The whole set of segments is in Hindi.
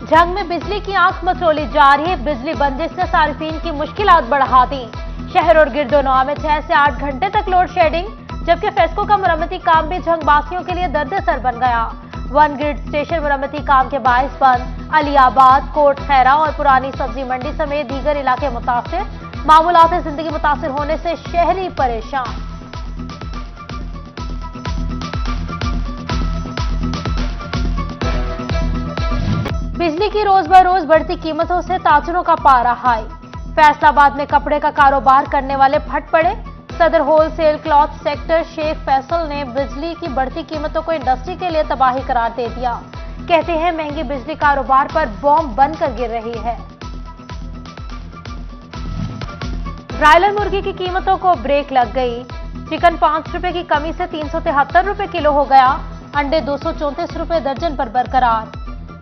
जंग में बिजली की आंख मचोली जा रही है। बिजली बंदिश ने सार्फिन की मुश्किलात बढ़ा दी। शहर और गिरदोनवा में 6 से 8 घंटे तक लोड शेडिंग, जबकि फेस्को का मरम्मती काम भी जंगवासियों के लिए दर्द-ए-सर बन गया। वन ग्रिड स्टेशन मरम्मती काम के बायस बंद। अलियाबाद, कोट खैरा और पुरानी सब्जी मंडी समेत दीगर इलाके मुतासिर। मामूलात जिंदगी मुतासिर होने से शहरी परेशान। बिजली की रोज बरोज बढ़ती कीमतों से ताजरों का पारा हाई। फैसलाबाद में कपड़े का कारोबार करने वाले फट पड़े। Saddar wholesale cloth sector Sheikh Faisal ने बिजली की बढ़ती कीमतों को इंडस्ट्री के लिए तबाही करार दे दिया। कहते हैं महंगी बिजली कारोबार पर बॉम्ब बनकर गिर रही है। ब्रायलर मुर्गी की कीमतों को ब्रेक लग गई। चिकन 5 रुपए की कमी से 373 रुपए किलो हो गया। अंडे 234 रुपए दर्जन पर बरकरार।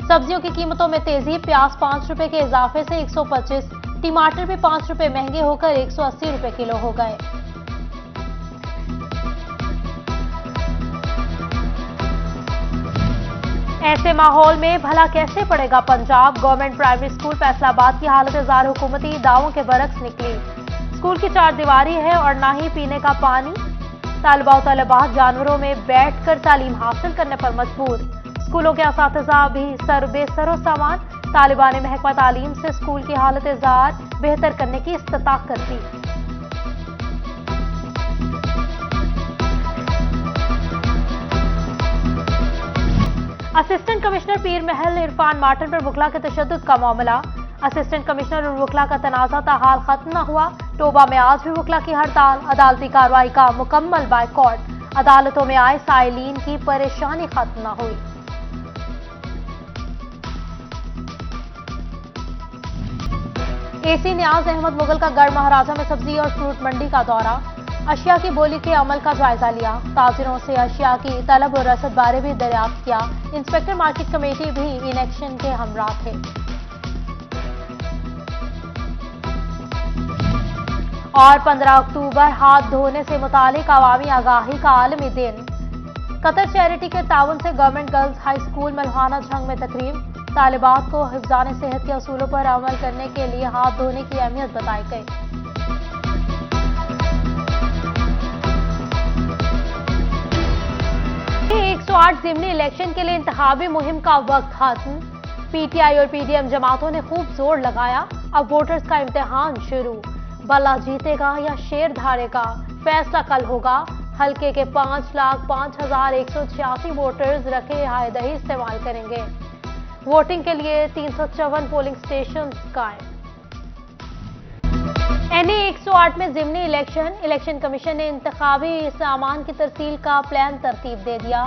सब्जियों की कीमतों में तेजी। प्याज 5 रुपए के इजाफे से 125, टमाटर भी 5 रुपए महंगे होकर 180 रुपए किलो हो गए। ऐसे माहौल में भला कैसे पड़ेगा Punjab. Government primary school Faisalabad की हालत जार हुकूमती दावों के बरक्स निकली। स्कूल की 4 दीवारी है और ना ही पीने का पानी। तालिबा और तलबात जानवरों में बैठकर तालीम हासिल करने पर मजबूर। स्कूलों के असातिज़ा भी बेसरो सामान। तालिबान ने महकमा तालीम से स्कूल की हालत जार बेहतर करने की इस्तताअत कर दी। असिस्टेंट कमिश्नर पीर महल इरफान मार्टन पर वकला के तशद्दुद का मामला। असिस्टेंट कमिश्नर और वकला का तनाज़ा ताहाल खत्म न हुआ। टोबा में आज भी वकला की हड़ताल। अदालती कार्रवाई का मुकम्मल बायकॉट। अदालतों में आए साइलीन की परेशानी खत्म न हुई। एसी नियाज अहमद मुगल का गढ़ महाराजा में सब्जी और फ्रूट मंडी का दौरा। अशिया की बोली के अमल का जायजा लिया। ताजिरों से अशिया की तलब और रसद बारे भी दरियाफ्त किया। इंस्पेक्टर मार्केट कमेटी भी इलेक्शन के हमरा थे। और 15 अक्टूबर हाथ धोने से मुतालिक अवामी आगाही का आलमी दिन। कतर चैरिटी के ताउन से गवर्नमेंट गर्ल्स हाई स्कूल मल्हाना जंग में तकरीब। तालिबात को हिफ्ज़ान सेहत के असूलों पर अमल करने के लिए हाथ धोने की अहमियत बताई गई। ये 108 ज़िमनी इलेक्शन के लिए इंतखाबी मुहिम का वक्त खत्म। पीटीआई और पीडीएम जमातों ने खूब जोर लगाया। अब वोटर्स का इम्तिहान शुरू। बल्ला जीतेगा या शेर धारेगा, फैसला कल होगा। हल्के के 5,05,186 वोटर्स रखे हाय दही इस्तेमाल करेंगे। वोटिंग के लिए 354 पोलिंग स्टेशन कायम। एनए 108 में ज़िमनी इलेक्शन कमीशन ने इंतखाबी सामान की तरसील का प्लान तरतीब दे दिया।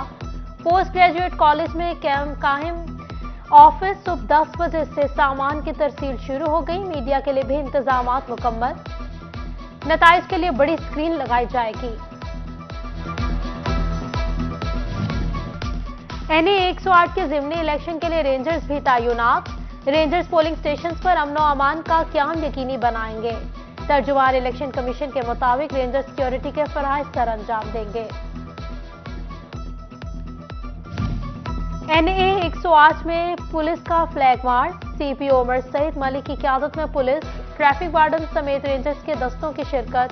पोस्ट ग्रेजुएट कॉलेज में कायम ऑफिस सुबह 10 बजे से सामान की तरसील शुरू हो गई। मीडिया के लिए भी इंतजामात मुकम्मल। नताइज के लिए बड़ी स्क्रीन लगाई जाएगी। एनए 108 के ज़िमनी इलेक्शन के लिए रेंजर्स भी तैनात। रेंजर्स पोलिंग स्टेशन पर अमन व अमान का क़याम यकीनी बनाएंगे। तर्जुमान इलेक्शन कमीशन के मुताबिक रेंजर सिक्योरिटी के फराइज सर अंजाम देंगे। एनए 108 में पुलिस का flag march. CPO Umar Saeed Malik की क़यादत में पुलिस, ट्रैफिक वार्डन समेत रेंजर्स के दस्तों की शिरकत।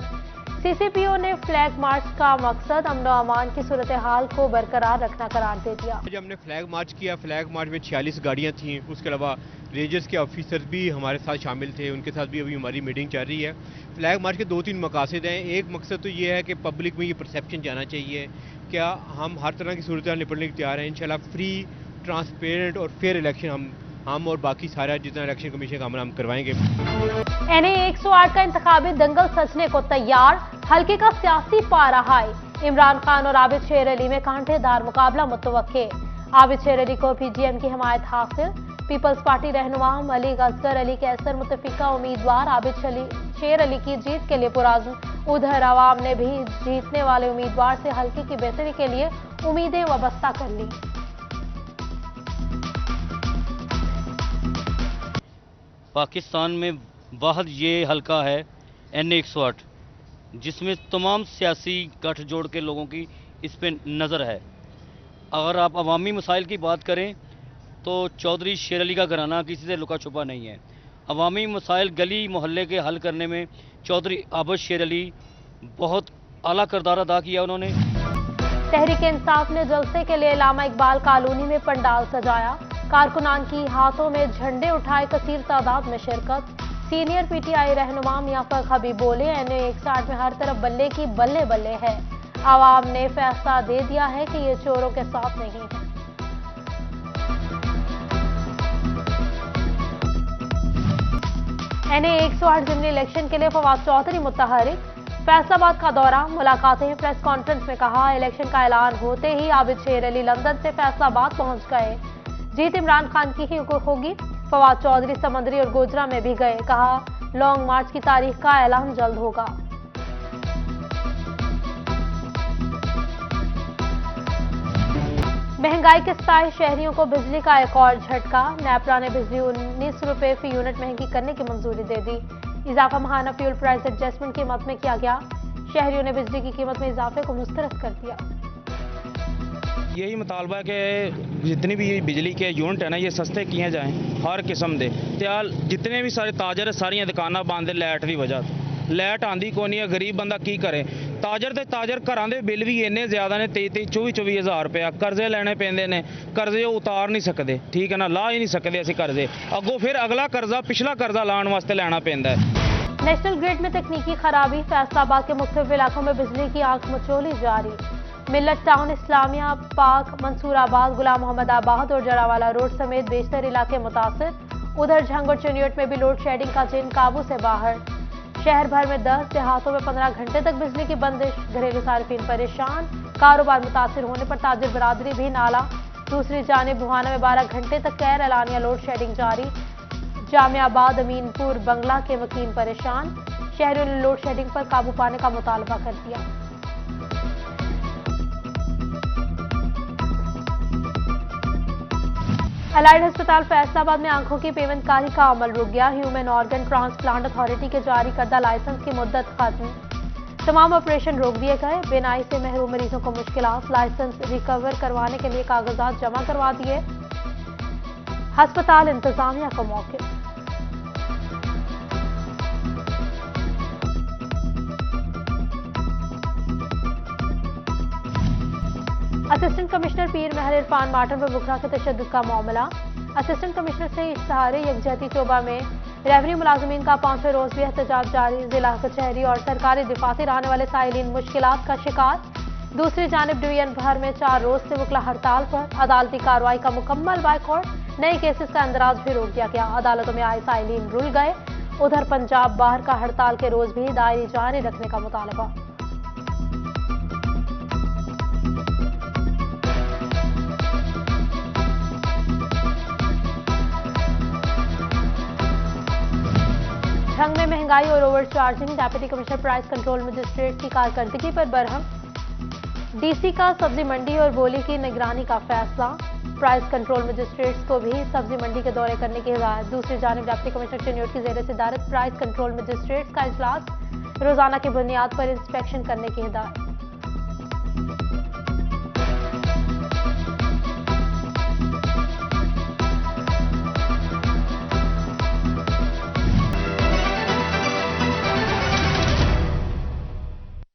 सीसीपीओ ने फ्लैग मार्च का मकसद अमन व अमान की सूरत हाल को बरकरार रखना करार दे दिया। जब हमने फ्लैग मार्च किया, फ्लैग मार्च में 46 गाड़ियां थीं। उसके अलावा रेंजर्स के ऑफिसर्स भी हमारे साथ शामिल थे। उनके साथ भी अभी हमारी मीटिंग चल रही है। फ्लैग मार्च के 2-3 मकासद हैं। एक मकसद तो ये है कि पब्लिक में ये परसेप्शन जाना चाहिए क्या हम हर तरह की सूरत निपटने को तैयार हैं। इंशाल्लाह फ्री, ट्रांसपेरेंट और फेयर इलेक्शन हम और बाकी सारा जितना इलेक्शन कमीशन का अमल हम करवाएंगे। एनए 108 का इंतखाबी दंगल सजने को तैयार। हल्के का सियासी पारा हाई। इमरान खान और आबिद शेर अली में कांटेदार मुकाबला मुतवक्के। आबिद शेर अली को पीजीएम की हिमायत हासिल। पीपल्स पार्टी रहनुमा मलिक असगर अली कैसर मुतफिका उम्मीदवार आबिद शेर अली की जीत के लिए पुराज़्म। उधर अवाम ने भी जीतने वाले उम्मीदवार से हल्के की बेहतरी के लिए उम्मीदें वाबस्ता कर ली। पाकिस्तान में वाहद ये हल्का है एनए 108, जिसमें तमाम सियासी गठजोड़ के लोगों की इस पे नज़र है। अगर आप अवामी मसाइल की बात करें तो चौधरी शेर अली का घराना किसी से लुका छुपा नहीं है। अवामी मसाइल गली मोहल्ले के हल करने में चौधरी आबद शेर अली बहुत आला किरदार अदा किया उन्होंने। तहरीक इंसाफ ने जलसे के लिए इलामा इकबाल कॉलोनी में पंडाल सजाया। कारकुनान की हाथों में झंडे उठाए कसीर तादाद में शिरकत। सीनियर पीटीआई रहनुमा मियां फखर हबीब बोले, NA 160 में हर तरफ बल्ले की बल्ले बल्ले है। आवाम ने फैसला दे दिया है कि ये चोरों के साथ नहीं है। NA 108 जिमनी इलेक्शन के लिए फवाद चौधरी मुतहरिक। फैसलाबाद का दौरा, मुलाकातें, प्रेस कॉन्फ्रेंस में कहा इलेक्शन का ऐलान होते ही आबिद शेर अली लंदन से फैसलाबाद पहुंच गए। जीत इमरान खान की ही होगी। फवाद चौधरी समंदरी और गोजरा में भी गए, कहा लॉन्ग मार्च की तारीख का ऐलान जल्द होगा। महंगाई के सताए शहरियों को बिजली का एक और झटका। नेपरा ने बिजली 19 रुपए फी यूनिट महंगी करने की मंजूरी दे दी। इजाफा माहाना फ्यूल प्राइस एडजस्टमेंट कीमत में किया गया। शहरियों ने बिजली की कीमत में इजाफे को मुस्तरद कर दिया। यही मुतालबा है कि जितनी भी बिजली के यूनिट है ना, ये सस्ते किए जाएं हर किस्म दे। त्याल जितने भी सारे ताजर सारिया दुकाना बंद लाइट की वजह। लाइट आंदी को नहीं है, गरीब बंदा की करे। ताजर घरां दे बिल भी इन्ने ज्यादा ने 23-24 हज़ार रुपया। कर्जे लेने पैंदे ने, कर्जे उतार नहीं सकते, ठीक है ना, ला ही नहीं सकते असीं कर्जे। अगों फिर अगला कर्जा पिछला कर्जा लाने वास्ते लेना पैंदा है। नेशनल ग्रिड में तकनीकी खराबी। फैसलाबाद के मुख्तलिफ इलाकों में बिजली की आंख मचोली जारी। मिल्लत टाउन, इस्लामिया पार्क, मंसूराबाद, गुलाम मोहम्मद आबाद और जरावाला रोड समेत बेशतर इलाके मुतासिर। उधर झंग और चुनियट में भी लोड शेडिंग का जिन काबू से बाहर। शहर भर में 10, देहातों में 15 घंटे तक बिजली की बंदिश। घरेलू सार्फिन परेशान। कारोबार मुतासिर होने पर ताजिर बरादरी भी नाला। दूसरी जानिब बुहाना में 12 घंटे तक गैर एलानिया लोड शेडिंग जारी। जामियाबाद, अमीनपुर, बंगला के मकीन परेशान। शहरियों ने लोड शेडिंग पर काबू पाने का मुतालबा कर दिया। अलाइड अस्पताल फैसलाबाद में आंखों की पेमेंटकारी का अमल रुक गया। ह्यूमन ऑर्गन ट्रांसप्लांट अथॉरिटी के जारी करदा लाइसेंस की मुद्दत खत्म। तमाम ऑपरेशन रोक दिए गए। बेनाई से महरूम मरीजों को मुश्किलात। लाइसेंस रिकवर करवाने के लिए कागजात जमा करवा दिए। अस्पताल इंतजामिया को मौके। असिस्टेंट कमिश्नर पीर महल इरफान मार्टन पर बुकरा के तशद्दुद का मामला। असिस्टेंट कमिश्नर से इश्तहारे यकजहती शोबा में रेवन्यू मुलाजमीन का 5वें रोज भी एहतजाज जारी। जिला कचहरी और सरकारी दफातर रहने वाले साइलिन मुश्किलात का शिकार। दूसरी जानिब डिवीजन भर में 4 रोज से मुकला हड़ताल पर। अदालती कार्रवाई का मुकम्मल बाइकआउट। नए केसेस का अंदराज भी रोक दिया गया। अदालतों में आए साइलिन रुल गए। उधर पंजाब बाहर का हड़ताल के रोज भी दायरी जारी रखने का मुतालबा। झंग में महंगाई और over charging. Deputy commissioner price control magistrate की कारकर्दगी पर बरहम। डीसी का सब्जी मंडी और बोली की निगरानी का फैसला। प्राइस कंट्रोल मजिस्ट्रेट्स को भी सब्जी मंडी के दौरे करने की हिदायत। दूसरी जानिब डेप्यूटी कमिश्नर चुनियोट की जेर सदारत प्राइस कंट्रोल मजिस्ट्रेट्स का इजलास। रोजाना की बुनियाद पर इंस्पेक्शन करने की हिदायत।